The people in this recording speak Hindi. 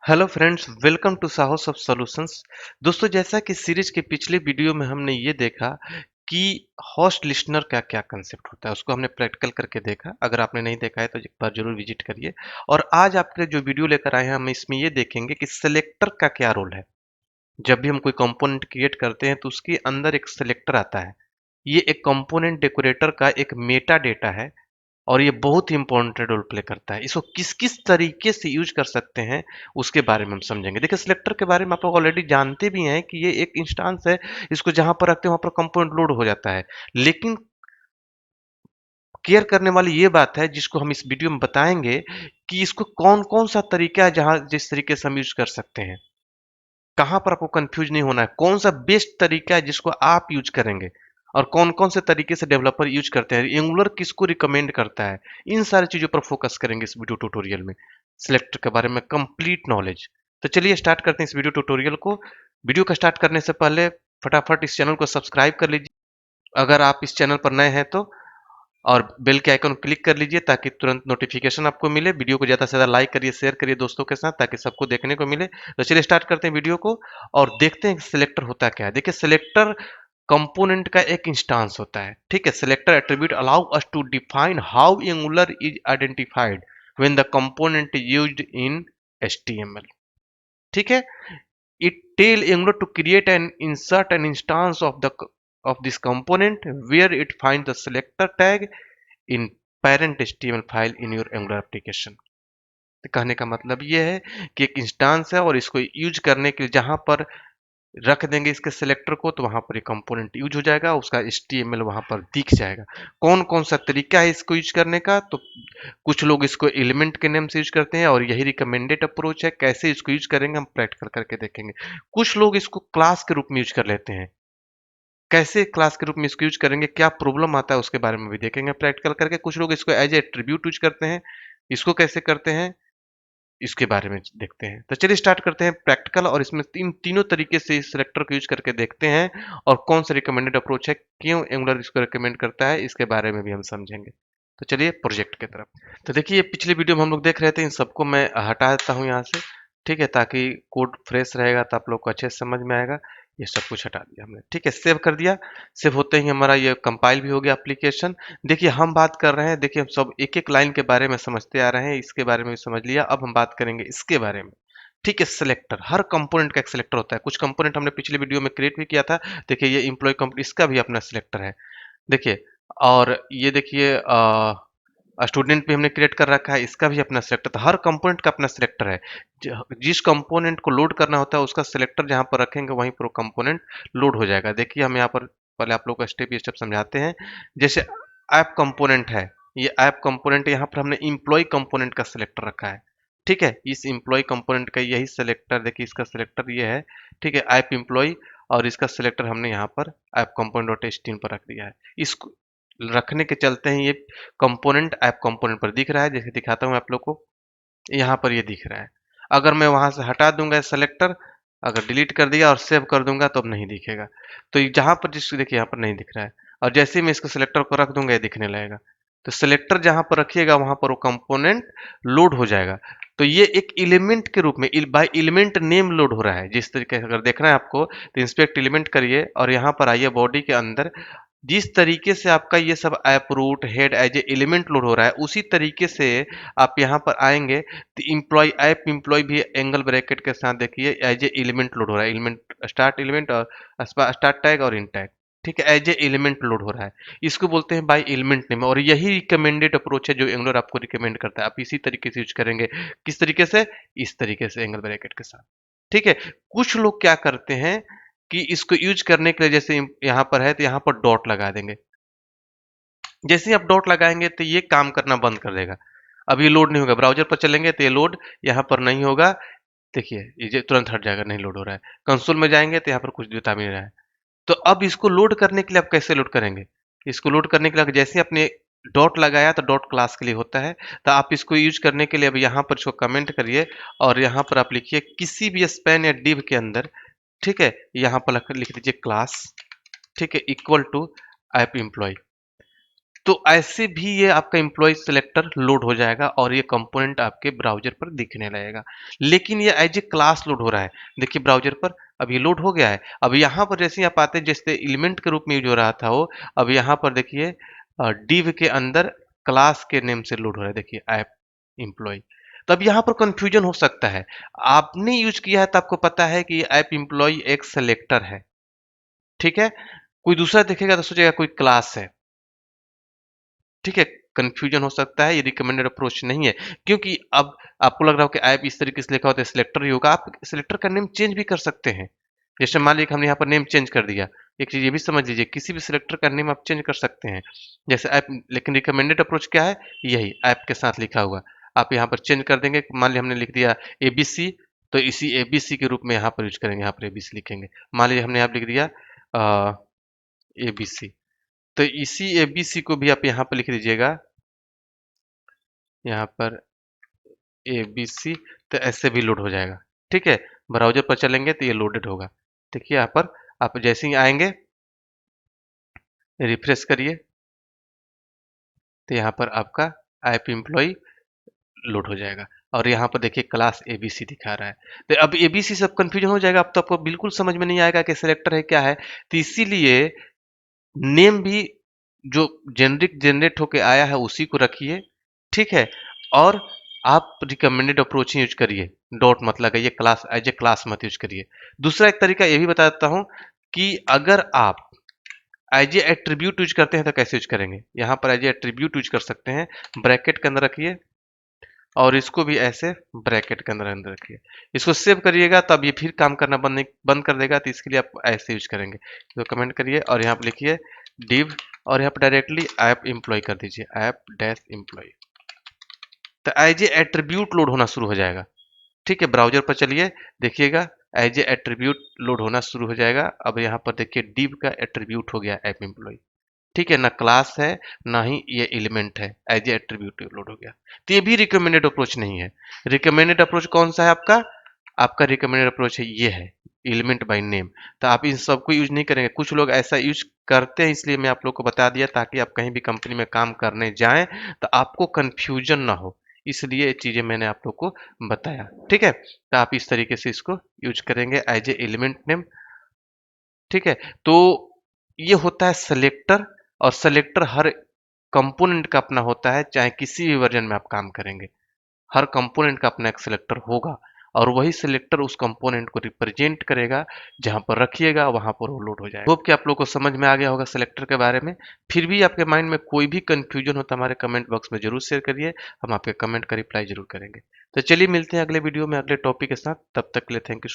हेलो फ्रेंड्स, वेलकम टू साहस ऑफ सॉल्यूशंस। दोस्तों, जैसा कि सीरीज के पिछले वीडियो में हमने ये देखा कि होस्ट लिस्टनर का क्या कंसेप्ट होता है, उसको हमने प्रैक्टिकल करके देखा। अगर आपने नहीं देखा है तो एक बार जरूर विजिट करिए। और आज आपके लिए जो वीडियो लेकर आए हैं, हम इसमें ये देखेंगे कि सेलेक्टर का क्या रोल है। जब भी हम कोई कंपोनेंट क्रिएट करते हैं तो उसके अंदर एक सेलेक्टर आता है। ये एक कंपोनेंट डेकोरेटर का एक मेटा डेटा है और ये बहुत ही इंपॉर्टेंट रोल प्ले करता है। इसको किस किस तरीके से यूज कर सकते हैं उसके बारे में हम समझेंगे। देखिए, सिलेक्टर के बारे में आप लोग ऑलरेडी जानते भी हैं कि ये एक इंस्टांस है। इसको जहां पर रखते हैं वहां पर कंपोनेंट लोड हो जाता है। लेकिन केयर करने वाली ये बात है, जिसको हम इस वीडियो में बताएंगे, कि इसको कौन कौन सा तरीका है जहां जिस तरीके से हम यूज कर सकते हैं। कहाँ पर आपको कंफ्यूज नहीं होना है, कौन सा बेस्ट तरीका है जिसको आप यूज करेंगे, और कौन कौन से तरीके से डेवलपर यूज करते हैं, एंगुलर किसको रिकमेंड करता है। इन सारी चीजों पर फोकस करेंगे इस वीडियो ट्यूटोरियल में, सिलेक्टर के बारे में कंप्लीट नॉलेज। तो चलिए स्टार्ट करते हैं इस वीडियो ट्यूटोरियल को। वीडियो को स्टार्ट करने से पहले फटाफट इस चैनल को सब्सक्राइब कर लीजिए अगर आप इस चैनल पर नए हैं तो, और बेल के आइकन क्लिक कर लीजिए ताकि तुरंत नोटिफिकेशन आपको मिले। वीडियो को ज़्यादा से ज़्यादा लाइक करिए, शेयर करिए दोस्तों के साथ, ताकि सबको देखने को मिले। तो चलिए स्टार्ट करते हैं वीडियो को और देखते हैं सिलेक्टर होता क्या है। देखिए, सिलेक्टर कंपोनेंट का एक इंस्टांस होता है। ठीक है, selector attribute allow us to define how Angular is identified when the component used in HTML. ठीक है, it tell Angular to create and insert an instance of this component where it finds the selector tag in parent HTML file in your Angular application। तो कहने का मतलब ये है कि एक इंस्टांस है और इसको यूज करने के लिए जहां पर रख देंगे इसके सिलेक्टर को, तो वहां पर ये कंपोनेंट यूज हो जाएगा, उसका HTML वहां पर दिख जाएगा। कौन कौन सा तरीका है इसको यूज करने का, तो कुछ लोग इसको एलिमेंट के नेम से यूज करते हैं और यही रिकमेंडेड अप्रोच है। कैसे इसको यूज करेंगे हम प्रैक्टिकल करके देखेंगे। कुछ लोग इसको क्लास के रूप में यूज कर लेते हैं। कैसे क्लास के रूप में इसको यूज करेंगे, क्या प्रॉब्लम आता है, उसके बारे में भी देखेंगे प्रैक्टिकल करके। कुछ लोग इसको एज ए एट्रीब्यूट यूज करते हैं। इसको कैसे करते हैं इसके बारे में देखते हैं। तो चलिए स्टार्ट करते हैं प्रैक्टिकल, और इसमें तीनों तरीके से इस सेलेक्टर को यूज करके देखते हैं, और कौन सा रिकमेंडेड अप्रोच है, क्यों एंगुलर इसको रिकमेंड करता है, इसके बारे में भी हम समझेंगे। तो चलिए प्रोजेक्ट की तरफ। तो देखिए, ये पिछले वीडियो में हम लोग देख रहे थे, इन सबको मैं हटा देता हूँ यहाँ से। ठीक है, ताकि कोड फ्रेश रहेगा तो आप लोग को अच्छे से समझ में आएगा। ये सब कुछ हटा दिया हमने। ठीक है, सेव कर दिया। सेव होते ही हमारा ये कंपाइल भी हो गया एप्लीकेशन। देखिए, हम बात कर रहे हैं, देखिए हम सब एक एक लाइन के बारे में समझते आ रहे हैं। इसके बारे में भी समझ लिया, अब हम बात करेंगे इसके बारे में। ठीक है, सिलेक्टर, हर कंपोनेंट का एक सिलेक्टर होता है। कुछ कंपोनेंट हमने पिछले वीडियो में क्रिएट भी किया था। देखिए, ये एम्प्लॉय कंपोनेंट, इसका भी अपना सिलेक्टर है। देखिए, और ये देखिए स्टूडेंट भी हमने क्रिएट कर रखा है, इसका भी अपना सिलेक्टर था। हर कंपोनेंट का अपना सिलेक्टर है। जिस कंपोनेंट को लोड करना होता है उसका सिलेक्टर जहां पर रखेंगे वहीं पर वो कंपोनेंट लोड हो जाएगा। देखिए, हम यहाँ पर पहले आप लोग को स्टेप बाई स्टेप समझाते हैं। जैसे ऐप कंपोनेंट है, ये ऐप कंपोनेंट, यहाँ पर हमने इम्प्लॉय कंपोनेंट का सिलेक्टर रखा है। ठीक है, इस इम्प्लॉय कंपोनेंट का यही सिलेक्टर, देखिए इसका सिलेक्टर ये है। ठीक है, ऐप इम्प्लॉय, और इसका सिलेक्टर हमने यहाँ पर ऐप कंपोनेंट डॉट एचटीएमएल पर रख दिया है। इसको रखने के चलते हैं ये कंपोनेंट ऐप कंपोनेंट पर दिख रहा है। जैसे दिखाता हूँ आप लोग को, यहाँ पर ये दिख रहा है। अगर मैं वहां से हटा दूंगा सेलेक्टर, अगर डिलीट कर दिया और सेव कर दूंगा तो अब नहीं दिखेगा। तो जहां पर जिसको देखिए यहाँ पर नहीं दिख रहा है, और जैसे ही मैं इसको सेलेक्टर को रख दूंगा ये दिखने लगेगा। तो सेलेक्टर जहां पर रखिएगा वहां पर वो कंपोनेंट लोड हो जाएगा। तो ये एक एलिमेंट के रूप में बाय एलिमेंट नेम लोड हो रहा है। जिस तरीके से अगर देखना है आपको तो इंस्पेक्ट एलिमेंट करिए और यहाँ पर आइए बॉडी के अंदर। जिस तरीके से आपका ये सब app root head as a element load हो रहा है, उसी तरीके से आप यहाँ पर आएंगे तो इम्प्लॉय ऐप इम्प्लॉय भी एंगल ब्रैकेट के साथ देखिए एज ए एलिमेंट लोड हो रहा है। एलिमेंट स्टार्ट एलिमेंट और स्टार्ट टैग और इन टैग। ठीक है, एज ए एलिमेंट लोड हो रहा है। इसको बोलते हैं बाय एलिमेंट नेम, और यही रिकमेंडेड अप्रोच है जो एंगुलर आपको रिकमेंड करता है। आप इसी तरीके से यूज करेंगे। किस तरीके से, इस तरीके से एंगल ब्रैकेट के साथ। ठीक है, कुछ लोग क्या करते हैं कि इसको यूज करने के लिए, जैसे यहाँ पर है तो यहाँ पर डॉट लगा देंगे। जैसे ही आप डॉट लगाएंगे तो ये काम करना बंद कर देगा। अब ये लोड नहीं होगा। ब्राउजर पर चलेंगे तो ये लोड यहाँ पर नहीं होगा। देखिए, ये तुरंत हट जाएगा, नहीं लोड हो रहा है। कंसोल में जाएंगे तो यहाँ पर कुछ बता भी नहीं रहा है। तो अब इसको लोड करने के लिए आप कैसे लोड करेंगे, इसको लोड करने के लिए जैसे आपने डॉट लगाया तो डॉट क्लास के लिए होता है। तो आप इसको यूज करने के लिए अब यहाँ पर इसको कमेंट करिए और यहाँ पर आप लिखिए किसी भी स्पैन या डिव के अंदर। ठीक है, यहाँ पर लिख दीजिए क्लास। ठीक है, इक्वल टू ऐप एम्प्लॉय। तो ऐसे भी ये आपका एम्प्लॉय सिलेक्टर लोड हो जाएगा और ये कंपोनेंट आपके ब्राउज़र पर दिखने लगेगा। लेकिन ये एज़ ए क्लास लोड हो रहा है। देखिए ब्राउज़र पर अब ये लोड हो गया है। अब यहाँ पर जैसे ही आप आते हैं जैसे एलिमेंट के रूप में यूज़ हो रहा था वो, अब यहाँ पर देखिए div के अंदर क्लास के नेम से लोड हो रहा है, देखिए ऐप एम्प्लॉय। तो अब यहाँ पर कन्फ्यूजन हो सकता है। आपने यूज़ किया है तो आपको पता है कि ऐप एम्प्लॉय एक सिलेक्टर है, ठीक है? कोई दूसरा देखेगा तो सोचेगा कोई क्लास है। ठीक है, कन्फ्यूजन हो सकता है, ये रिकमेंडेड अप्रोच नहीं है, क्योंकि अब आपको लग रहा हो कि ऐप इस तरीके से लिखा होता है सिलेक्टर ही होगा, आप सिलेक्टर का नेम चेंज भी कर सकते हैं। जैसे मान लीजिए कि हमने यहाँ पर नेम चेंज कर दिया, एक चीज़ ये भी समझ लीजिए किसी भी सिलेक्टर का नेम आप चेंज कर सकते हैं। जैसे ऐप, लेकिन रिकमेंडेड अप्रोच क्या है? यही ऐप के साथ लिखा हुआ। आप यहाँ पर चेंज कर देंगे, मान लीजिए हमने लिख दिया एबीसी, तो इसी एबीसी के रूप में यहाँ पर यूज़ करेंगे, यहाँ पर एबीसी लिखेंगे। मान लीजिए हमने यहाँ पे लिख दिया एबीसी, तो इसी एबीसी को भी आप यहाँ पर लिख दीजिएगा, यहाँ पर ए बी सी, तो ऐसे भी लोड हो जाएगा। ठीक है, ब्राउजर पर चलेंगे तो ये लोडेड होगा। देखिए यहाँ पर आप जैसे ही आएंगे, रिफ्रेश करिए, तो यहाँ पर आपका ऐप एम्प्लॉय लोड हो जाएगा और यहाँ पर देखिए क्लास एबीसी दिखा रहा है। तो अब एबीसी सब कंफ्यूजन हो जाएगा, अब तो आपको बिल्कुल समझ में नहीं आएगा कि सिलेक्टर है क्या है। तो इसीलिए नेम भी जो जेनरिक जनरेट होके आया है उसी को रखिए, ठीक है? और आप रिकमेंडेड अप्रोच ही यूज करिए, डॉट मत लगाइए, क्लास एज ए क्लास मत यूज करिए। दूसरा एक तरीका ये भी बता देता हूँ कि अगर आप एज ए एट्रीब्यूट यूज करते हैं तो कैसे यूज करेंगे। यहाँ पर एज ए एट्रीब्यूट यूज कर सकते हैं, ब्रैकेट के अंदर रखिए और इसको भी ऐसे ब्रैकेट के अंदर अंदर रखिए। इसको सेव करिएगा तब ये फिर काम करना बंद कर देगा, तो इसके लिए आप ऐसे यूज करेंगे। तो कमेंट करिए और यहाँ पर लिखिए div और यहाँ पर डायरेक्टली ऐप एम्प्लॉय कर दीजिए, ऐप डैश एम्प्लॉय। तो एज ए एट्रीब्यूट लोड होना शुरू हो जाएगा। ठीक है, ब्राउजर पर चलिए, देखिएगा एज ए एट्रीब्यूट लोड होना शुरू हो जाएगा। अब यहाँ पर देखिए div का एट्रीब्यूट हो गया ऐप एम्प्लॉय। ठीक है, ना क्लास है ना ही ये एलिमेंट है, एज ए एट्रीब्यूट लोड हो गया। तो ये भी रिकमेंडेड अप्रोच नहीं है। रिकमेंडेड अप्रोच कौन सा है आपका? आपका रिकमेंडेड अप्रोच है ये है, एलिमेंट बाय नेम। तो आप इन सबको यूज नहीं करेंगे, कुछ लोग ऐसा यूज करते हैं, इसलिए मैं आप लोग को बता दिया ताकि आप कहीं भी कंपनी में काम करने जाएं तो आपको कंफ्यूजन ना हो, इसलिए ये चीजें मैंने आप लोग को बताया। ठीक है, तो आप इस तरीके से इसको यूज करेंगे एज ए एलिमेंट नेम। ठीक है, तो ये होता है सेलेक्टर, और सेलेक्टर हर कंपोनेंट का अपना होता है, चाहे किसी भी वर्जन में आप काम करेंगे, हर कंपोनेंट का अपना एक सिलेक्टर होगा और वही सिलेक्टर उस कंपोनेंट को रिप्रेजेंट करेगा, जहां पर रखिएगा वहां पर वो लोड हो जाएगा। होप कि आप लोग को समझ में आ गया होगा सिलेक्टर के बारे में। फिर भी आपके माइंड में कोई भी कंफ्यूजन हो तो हमारे कमेंट बॉक्स में जरूर शेयर करिए, हम आपके कमेंट का रिप्लाई जरूर करेंगे। तो चलिए मिलते हैं अगले वीडियो में अगले टॉपिक के साथ, तब तक के लिए थैंक यू।